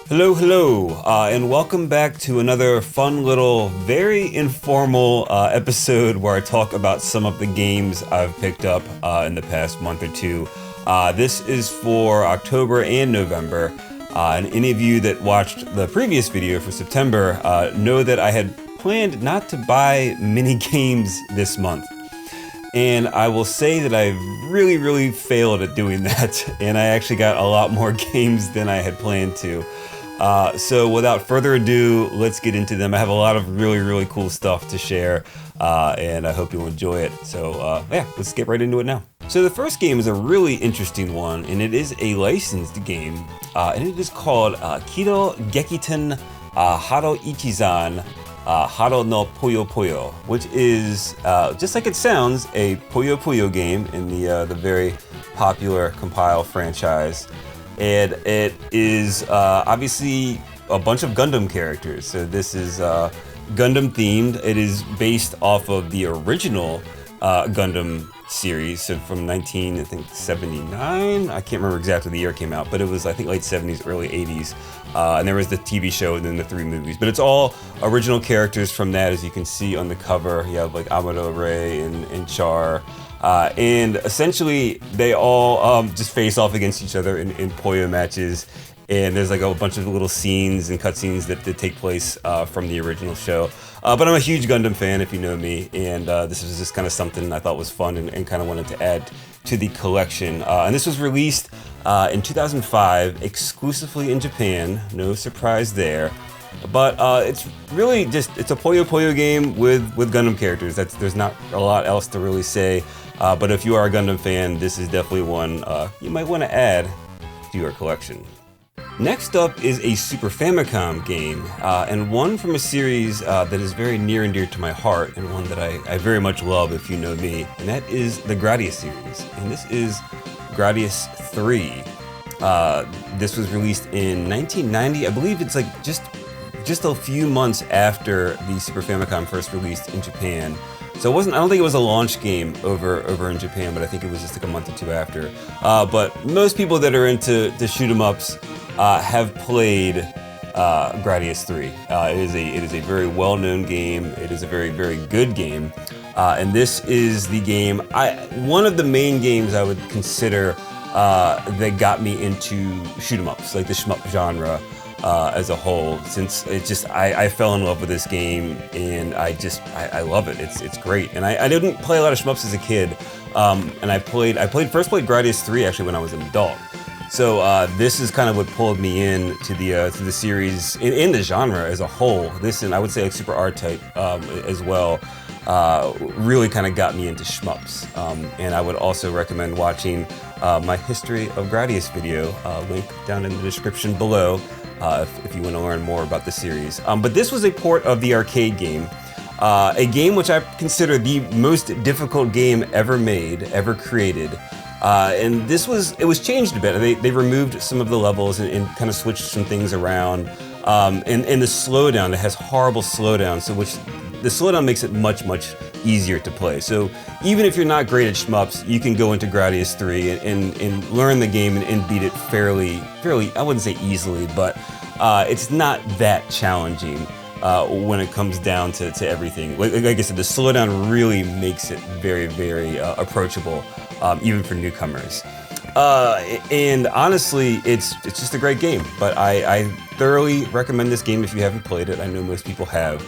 Hello, and welcome back to another fun little, very informal episode where I talk about some of the games I've picked up in the past month or two. This is for October and November, and any of you that watched the previous video for September know that I had planned not to buy many games this month. And I will say that I've really failed at doing that, and I actually got a lot more games than I had planned to. So without further ado, let's get into them. I have a lot of really cool stuff to share, and I hope you'll enjoy it. So yeah, let's get right into it now. So the first game is a really interesting one, and it is a licensed game, and it is called Kiro Gekiten Haro Ichizan Haro no Puyo Puyo, which is, just like it sounds, a Puyo Puyo game in the very popular Compile franchise. And it is obviously a bunch of Gundam characters. So this is Gundam themed. It is based off of the original Gundam series, so from 1979. I can't remember exactly the year it came out, but it was I think late 70s, early 80s. And there was the TV show and then the 3 movies. But it's all original characters from that, as you can see on the cover. You have like Amado Ray and Char. And essentially, they all just face off against each other in Puyo matches. And there's like a bunch of little scenes and cutscenes that take place from the original show. But I'm a huge Gundam fan, if you know me, and this was just kind of something I thought was fun and kind of wanted to add to the collection. And this was released in 2005, exclusively in Japan. No surprise there. But it's really just, it's a Puyo Puyo game with Gundam characters. There's not a lot else to really say. But if you are a Gundam fan, this is definitely one you might want to add to your collection. Next up is a Super Famicom game, and one from a series that is very near and dear to my heart, and one that I very much love if you know me, and that is the Gradius series. And this is Gradius 3. This was released in 1990. I believe it's like just a few months after the Super Famicom first released in Japan. So I don't think it was a launch game over in Japan, but I think it was just like a month or two after. But most people that are into shoot 'em ups have played Gradius 3. It is a very well-known game. It is a very good game. And this is the game, one of the main games I would consider that got me into shoot 'em ups, like the shmup genre. As a whole, since I fell in love with this game, and I love it. It's great, and I didn't play a lot of shmups as a kid, and I first played Gradius 3 actually when I was an adult. So this is kind of what pulled me in to the series in the genre as a whole. This, and I would say like Super R-Type as well, really kind of got me into shmups. And I would also recommend watching my History of Gradius video, link down in the description below. If you want to learn more about the series. But this was a port of the arcade game, a game which I consider the most difficult game ever made, ever created. And it was changed a bit. They removed some of the levels and kind of switched some things around. And the slowdown, it has horrible slowdown, the slowdown makes it much easier to play. So even if you're not great at shmups, you can go into Gradius 3 and learn the game and beat it fairly, I wouldn't say easily, but it's not that challenging when it comes down to everything. Like I said, the slowdown really makes it very approachable, even for newcomers. And honestly, it's just a great game, but I thoroughly recommend this game if you haven't played it. I know most people have.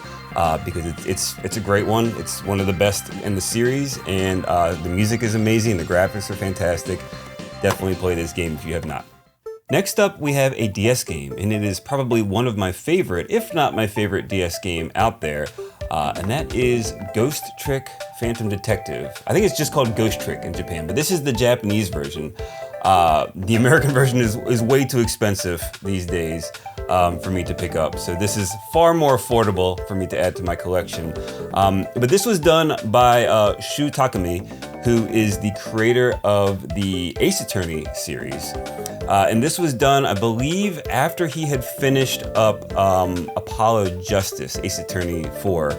Because it's a great one. It's one of the best in the series, and the music is amazing, the graphics are fantastic. Definitely play this game if you have not. Next up, we have a DS game, and it is probably one of my favorite, if not my favorite DS game out there, and that is Ghost Trick Phantom Detective. I think it's just called Ghost Trick in Japan, but this is the Japanese version. The American version is way too expensive these days for me to pick up, so this is far more affordable for me to add to my collection. But this was done by Shu Takumi, who is the creator of the Ace Attorney series. And this was done, I believe, after he had finished up Apollo Justice, Ace Attorney 4.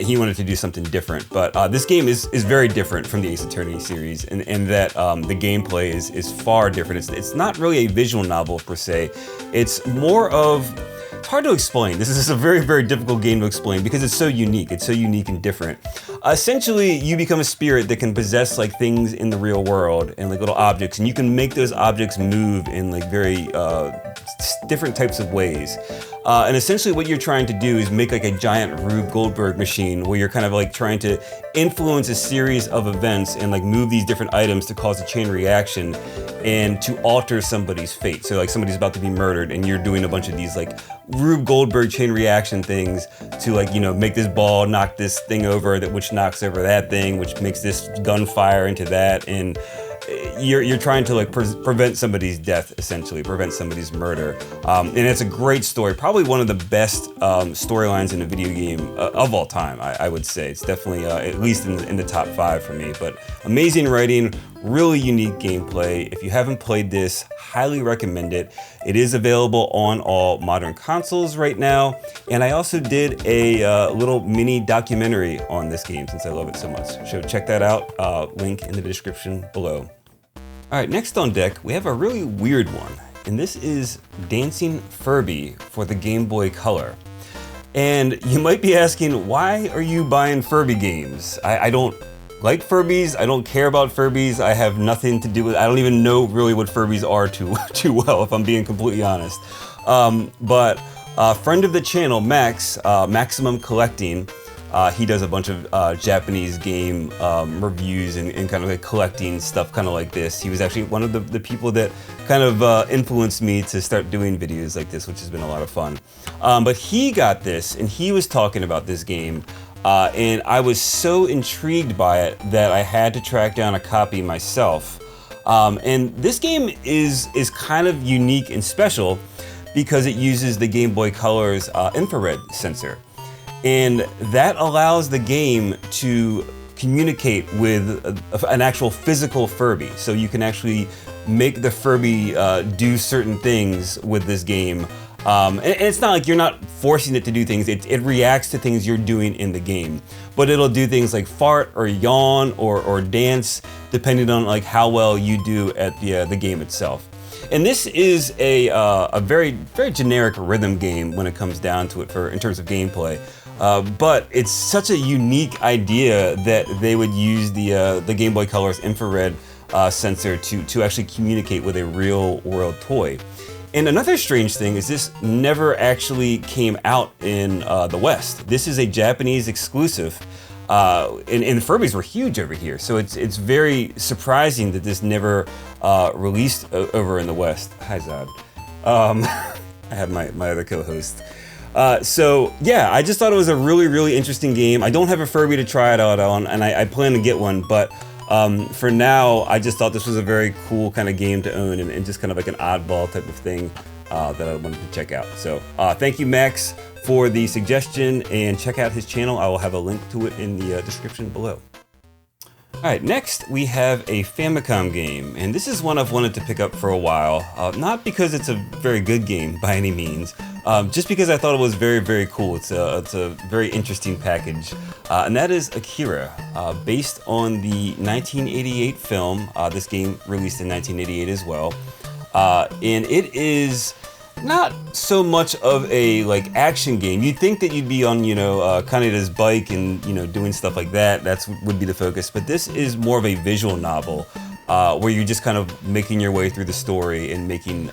He wanted to do something different, but this game is very different from the Ace Attorney series in that the gameplay is far different. It's not really a visual novel per se. It's more of, it's hard to explain. This is a very, very difficult game to explain because it's so unique. It's so unique and different. Essentially, you become a spirit that can possess like things in the real world and like little objects, and you can make those objects move in like very different types of ways. And essentially what you're trying to do is make like a giant Rube Goldberg machine where you're kind of like trying to influence a series of events and like move these different items to cause a chain reaction and to alter somebody's fate. So like somebody's about to be murdered and you're doing a bunch of these like Rube Goldberg chain reaction things to like, you know, make this ball knock this thing over, that which knocks over that thing, which makes this gun fire into that. And you're trying to like prevent somebody's death, essentially, prevent somebody's murder. And it's a great story, probably one of the best storylines in a video game of all time, I would say. It's definitely at least in the top 5 for me, but amazing writing, really unique gameplay. If you haven't played this, highly recommend it. It is available on all modern consoles right now. And I also did a little mini documentary on this game since I love it so much. So check that out, link in the description below. All right, next on deck, we have a really weird one. And this is Dancing Furby for the Game Boy Color. And you might be asking, why are you buying Furby games? I don't like Furbies, I don't care about Furbies, I have nothing to do with, I don't even know really what Furbies are too well, if I'm being completely honest. But a friend of the channel, Max, Maximum Collecting, he does a bunch of Japanese game reviews and kind of like collecting stuff kind of like this. He was actually one of the people that kind of influenced me to start doing videos like this, which has been a lot of fun. But he got this and he was talking about this game. And I was so intrigued by it that I had to track down a copy myself. And this game is kind of unique and special because it uses the Game Boy Color's infrared sensor. And that allows the game to communicate with an actual physical Furby. So you can actually make the Furby do certain things with this game. And it's not like you're not forcing it to do things, it reacts to things you're doing in the game. But it'll do things like fart or yawn or dance, depending on like how well you do at the game itself. And this is a very, very generic rhythm game when it comes down to it in terms of gameplay. But it's such a unique idea that they would use the Game Boy Color's infrared sensor to actually communicate with a real world toy. And another strange thing is this never actually came out in the West. This is a Japanese exclusive, and the Furbies were huge over here. So it's very surprising that this never released over in the West. Hi, Zod. I have my other co-host. So yeah, I just thought it was a really, really interesting game. I don't have a Furby to try it out on, and I plan to get one, but for now, I just thought this was a very cool kind of game to own and just kind of like an oddball type of thing that I wanted to check out. So thank you, Max, for the suggestion, and check out his channel. I will have a link to it in the description below. All right, next we have a Famicom game, and this is one I've wanted to pick up for a while, not because it's a very good game by any means, just because I thought it was very, very cool. It's a very interesting package, and that is Akira, based on the 1988 film. This game released in 1988 as well, and it is not so much of a like action game. You'd think that you'd be on, you know, Kaneda's bike and, you know, doing stuff like that. That's would be the focus. But this is more of a visual novel where you're just kind of making your way through the story and making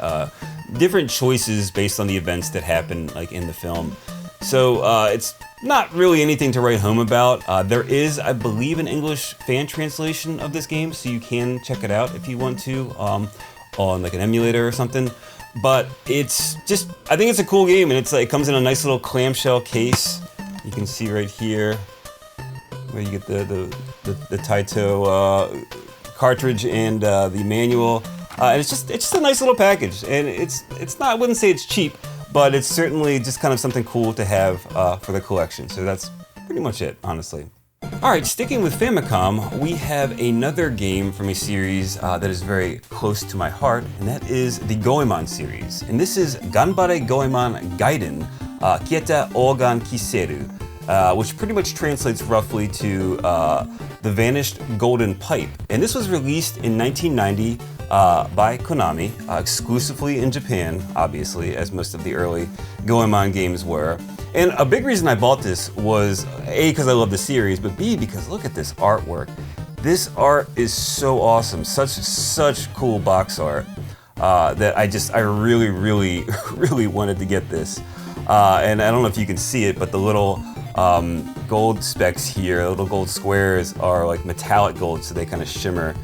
different choices based on the events that happen like in the film. So it's not really anything to write home about. There is, I believe, an English fan translation of this game, so you can check it out if you want to on like an emulator or something. But it's just, I think it's a cool game, and it's like, it comes in a nice little clamshell case. You can see right here where you get the Taito cartridge and the manual. And it's just a nice little package, and it's not, I wouldn't say it's cheap, but it's certainly just kind of something cool to have for the collection. So that's pretty much it, honestly. Alright, sticking with Famicom, we have another game from a series that is very close to my heart, and that is the Goemon series. And this is Ganbare Goemon Gaiden, Kieta Ogan Kiseru, which pretty much translates roughly to The Vanished Golden Pipe. And this was released in 1990 by Konami, exclusively in Japan, obviously, as most of the early Goemon games were. And a big reason I bought this was A, because I love the series, but B, because look at this artwork. This art is so awesome, such cool box art that I really, really, really wanted to get this. And I don't know if you can see it, but the little gold specks here, the little gold squares are like metallic gold, so they kind of shimmer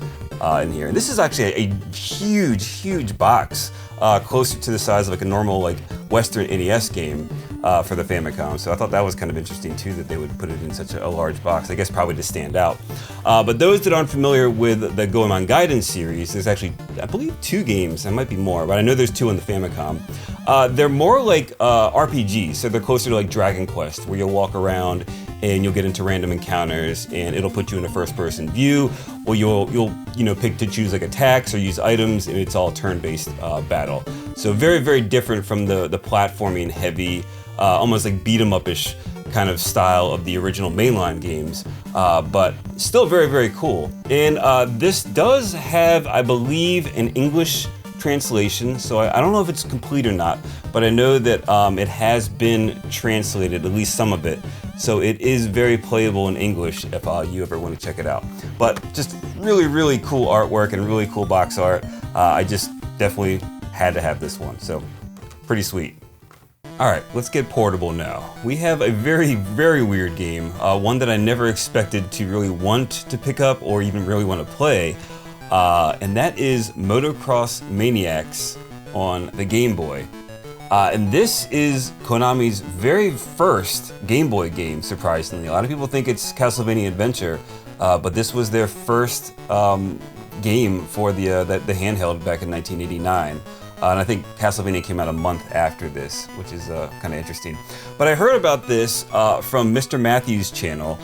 in here. And this is actually a huge box, closer to the size of like a normal like Western NES game for the Famicom. So I thought that was kind of interesting too, that they would put it in such a large box, I guess probably to stand out. But those that aren't familiar with the Goemon Gaiden series, there's actually, I believe, 2 games, there might be more, but I know there's 2 on the Famicom. They're more like RPGs, so they're closer to like Dragon Quest, where you'll walk around and you'll get into random encounters and it'll put you in a first-person view, or you'll pick to choose like attacks or use items, and it's all turn-based battle. So very different from the platforming heavy, almost like beat-em-up-ish kind of style of the original mainline games, but still very cool. And this does have, I believe, an English translation, so I don't know if it's complete or not, but I know that it has been translated, at least some of it, so it is very playable in English if you ever want to check it out. But just really cool artwork and really cool box art. I just definitely had to have this one, so pretty sweet. Alright, let's get portable now. We have a very weird game, one that I never expected to really want to pick up or even really want to play, and that is Motocross Maniacs on the Game Boy. And this is Konami's very first Game Boy game, surprisingly. A lot of people think it's Castlevania Adventure, but this was their first game for the handheld back in 1989. And I think Castlevania came out a month after this, which is kind of interesting. But I heard about this from Mr. Matthews' channel,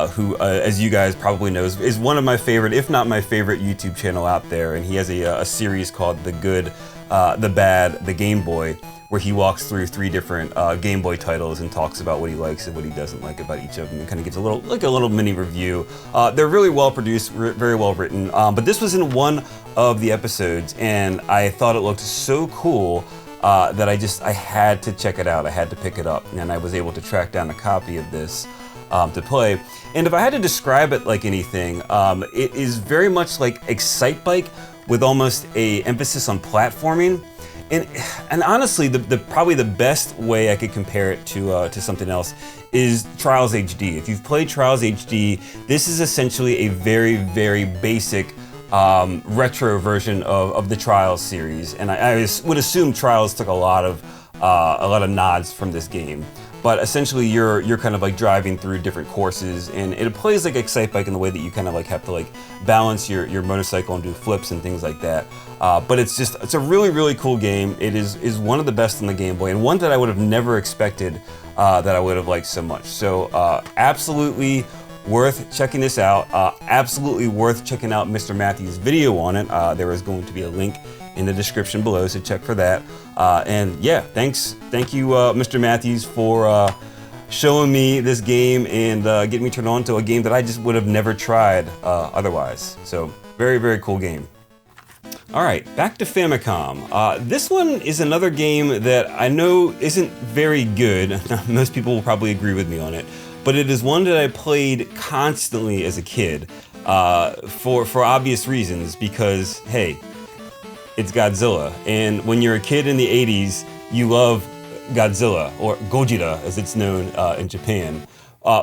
who, as you guys probably know, is one of my favorite, if not my favorite, YouTube channel out there. And he has a series called The Good, The Bad, The Game Boy, where he walks through 3 different Game Boy titles and talks about what he likes and what he doesn't like about each of them, and kind of gives a little mini review. They're really well produced, very well written, but this was in one of the episodes, and I thought it looked so cool that I had to check it out. I had to pick it up, and I was able to track down a copy of this to play. And if I had to describe it like anything, it is very much like Excitebike with almost a emphasis on platforming. And honestly, probably the best way I could compare it to something else is Trials HD. If you've played Trials HD, this is essentially a very basic retro version of the Trials series. And I would assume Trials took a lot of nods from this game. But essentially, you're kind of like driving through different courses, and it plays like Excitebike in the way that you kind of like have to like balance your motorcycle and do flips and things like that. But it's a really cool game. It is one of the best on the Game Boy, and one that I would have never expected that I would have liked so much. So absolutely worth checking this out. Absolutely worth checking out Mr. Matthews' video on it. There is going to be a link in the description below, so check for that. And yeah, thank you, Mr. Matthews, for showing me this game and getting me turned on to a game that I just would have never tried otherwise. So very cool game. All right, back to Famicom. This one is another game that I know isn't very good. Most people will probably agree with me on it, but it is one that I played constantly as a kid for obvious reasons, because hey, it's Godzilla, and when you're a kid in the 80s, you love Godzilla, or Gojira as it's known in Japan.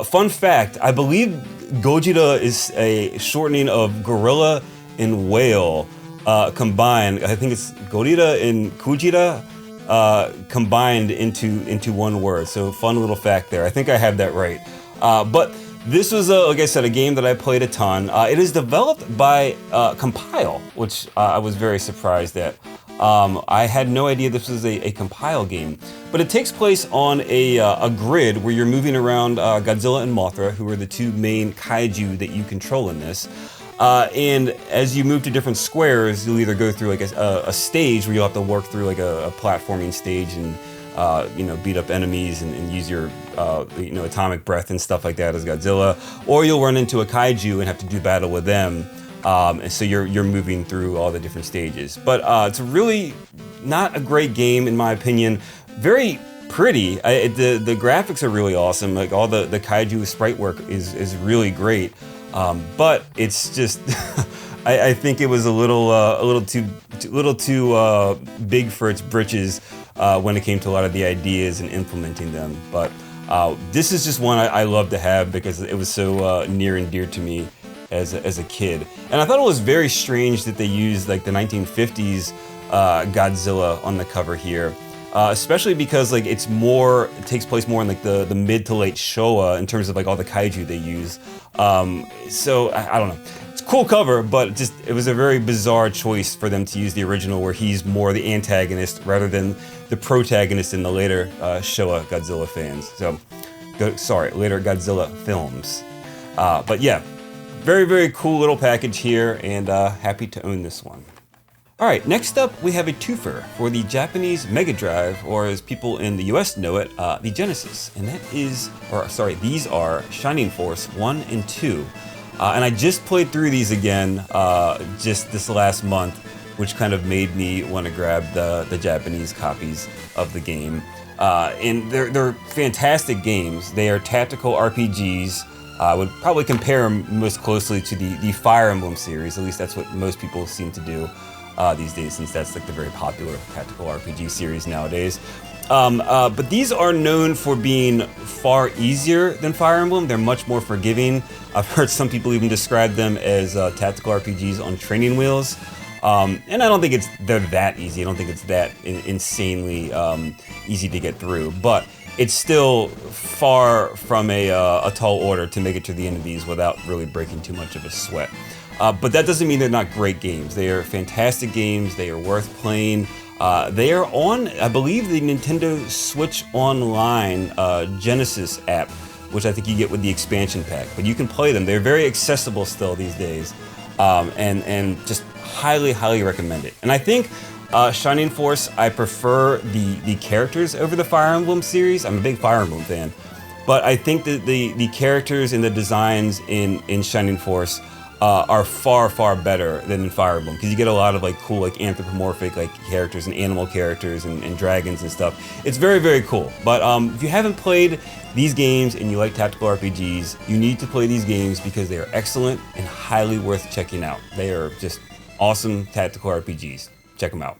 Fun fact, I believe Gojira is a shortening of gorilla and whale combined. I think it's Gorilla and Kujira combined into one word. So fun little fact there. I think I have that right. But this was, like I said, a game that I played a ton. It is developed by Compile, which I was very surprised at. I had no idea this was a compile game, but it takes place on a grid where you're moving around Godzilla and Mothra, who are the two main kaiju that you control in this. And as you move to different squares, you'll either go through like a stage where you'll have to work through like a platforming stage and beat up enemies and use your atomic breath and stuff like that as Godzilla, or you'll run into a kaiju and have to do battle with them. And so you're moving through all the different stages. But it's really not a great game in my opinion. Very pretty. The graphics are really awesome. Like all the kaiju sprite work is really great. But it's just I think it was a little too big for its britches when it came to a lot of the ideas and implementing them. But this is just one I love to have because it was so near and dear to me as a kid. And I thought it was very strange that they used like the 1950s Godzilla on the cover here. Especially because like it takes place more in like the mid to late Showa in terms of like all the kaiju they use. So I don't know. It's a cool cover, but it was a very bizarre choice for them to use the original where he's more the antagonist rather than the protagonist in the later Showa Godzilla fans. So, later Godzilla films. But yeah, very, very cool little package here and happy to own this one. Alright, next up we have a twofer for the Japanese Mega Drive, or as people in the US know it, the Genesis. And these are Shining Force 1 and 2. And I just played through these again just this last month, which kind of made me want to grab the Japanese copies of the game. And they're fantastic games. They are tactical RPGs. I would probably compare them most closely to the Fire Emblem series, at least that's what most people seem to do. These days, since that's like the very popular tactical RPG series nowadays. But these are known for being far easier than Fire Emblem. They're much more forgiving. I've heard some people even describe them as tactical RPGs on training wheels. And I don't think they're that easy. I don't think it's that insanely easy to get through. But it's still far from a tall order to make it to the end of these without really breaking too much of a sweat. But that doesn't mean they're not great games. They are fantastic games. They are worth playing. They are on, I believe, the Nintendo Switch Online Genesis app, which I think you get with the expansion pack. But you can play them. They're very accessible still these days, and just highly, highly recommend it. And I think Shining Force, I prefer the characters over the Fire Emblem series. I'm a big Fire Emblem fan, but I think that the characters and the designs in Shining Force are far, far better than in Fire Emblem, because you get a lot of like cool like anthropomorphic like characters and animal characters and dragons and stuff. It's very, very cool. But if you haven't played these games and you like tactical RPGs, you need to play these games because they are excellent and highly worth checking out. They are just awesome tactical RPGs. Check them out.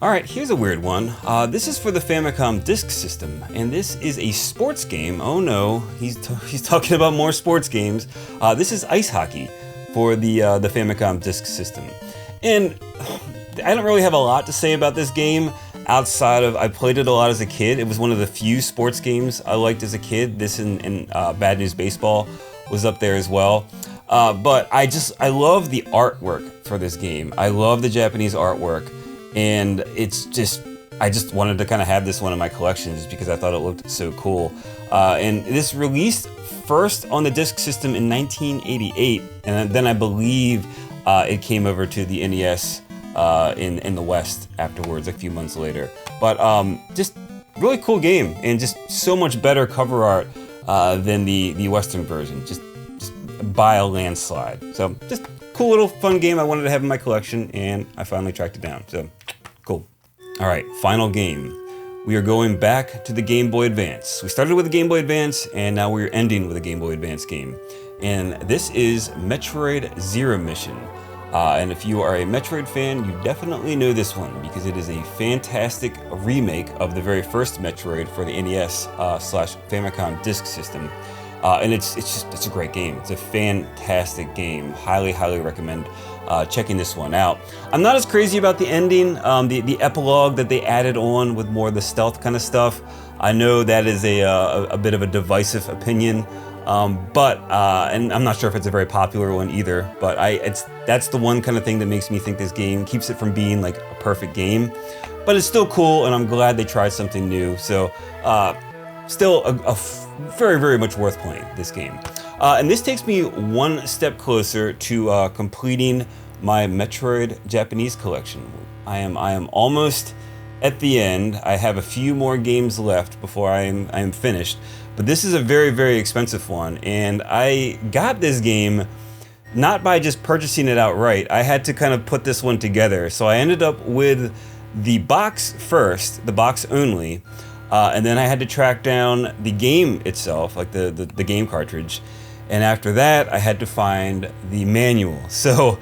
Alright, here's a weird one. This is for the Famicom Disk System, and this is a sports game. Oh no, he's talking about more sports games. This is ice hockey for the Famicom Disk System. And I don't really have a lot to say about this game outside of I played it a lot as a kid. It was one of the few sports games I liked as a kid. This and Bad News Baseball was up there as well. But I love the artwork for this game. I love the Japanese artwork, and I just wanted to kind of have this one in my collection just because I thought it looked so cool. And this released first on the Disk System in 1988, and then I believe it came over to the NES in the West afterwards, a few months later. But just really cool game, and just so much better cover art than the Western version, just by a landslide. So just cool little fun game I wanted to have in my collection, and I finally tracked it down. So cool. All right, final game. We are going back to the Game Boy Advance. We started with the Game Boy Advance, and now we're ending with a Game Boy Advance game. And this is Metroid Zero Mission. And if you are a Metroid fan, you definitely know this one because it is a fantastic remake of the very first Metroid for the NES / Famicom Disk System. And it's a great game. It's a fantastic game. Highly, highly recommend checking this one out. I'm not as crazy about the ending, the epilogue that they added on with more of the stealth kind of stuff. I know that is a bit of a divisive opinion And I'm not sure if it's a very popular one either, but that's the one kind of thing that makes me think this game keeps it from being like a perfect game. But it's still cool, and I'm glad they tried something new. So still very, very much worth playing, this game. And this takes me one step closer to completing my Metroid Japanese collection. I am almost at the end. I have a few more games left before I am finished. But this is a very, very expensive one, and I got this game not by just purchasing it outright. I had to kind of put this one together. So I ended up with the box first, the box only, and then I had to track down the game itself, like the game cartridge. And after that, I had to find the manual. So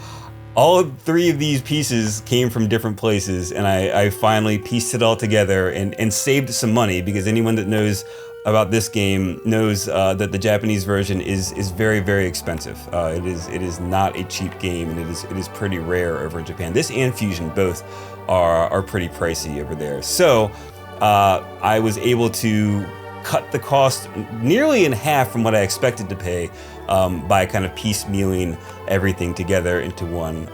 all three of these pieces came from different places, and I finally pieced it all together and saved some money, because anyone that knows about this game knows that the Japanese version is very, very expensive. It is not a cheap game, and it is pretty rare over in Japan. This and Fusion both are pretty pricey over there. So I was able to cut the cost nearly in half from what I expected to pay by kind of piecemealing everything together into one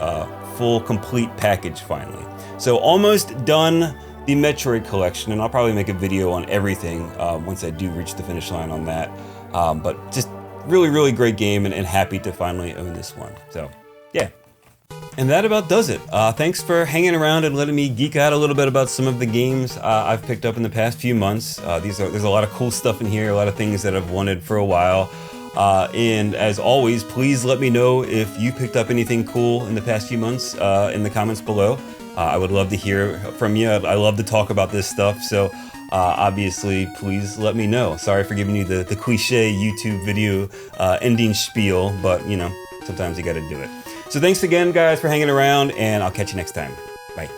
full, complete package finally. So almost done the Metroid collection, and I'll probably make a video on everything once I do reach the finish line on that. But just really, really great game, and happy to finally own this one. So yeah. And that about does it. Thanks for hanging around and letting me geek out a little bit about some of the games I've picked up in the past few months. There's a lot of cool stuff in here, a lot of things that I've wanted for a while. And as always, please let me know if you picked up anything cool in the past few months in the comments below. I would love to hear from you. I love to talk about this stuff, so obviously, please let me know. Sorry for giving you the cliche YouTube video ending spiel, but you know, sometimes you gotta do it. So thanks again, guys, for hanging around, and I'll catch you next time. Bye.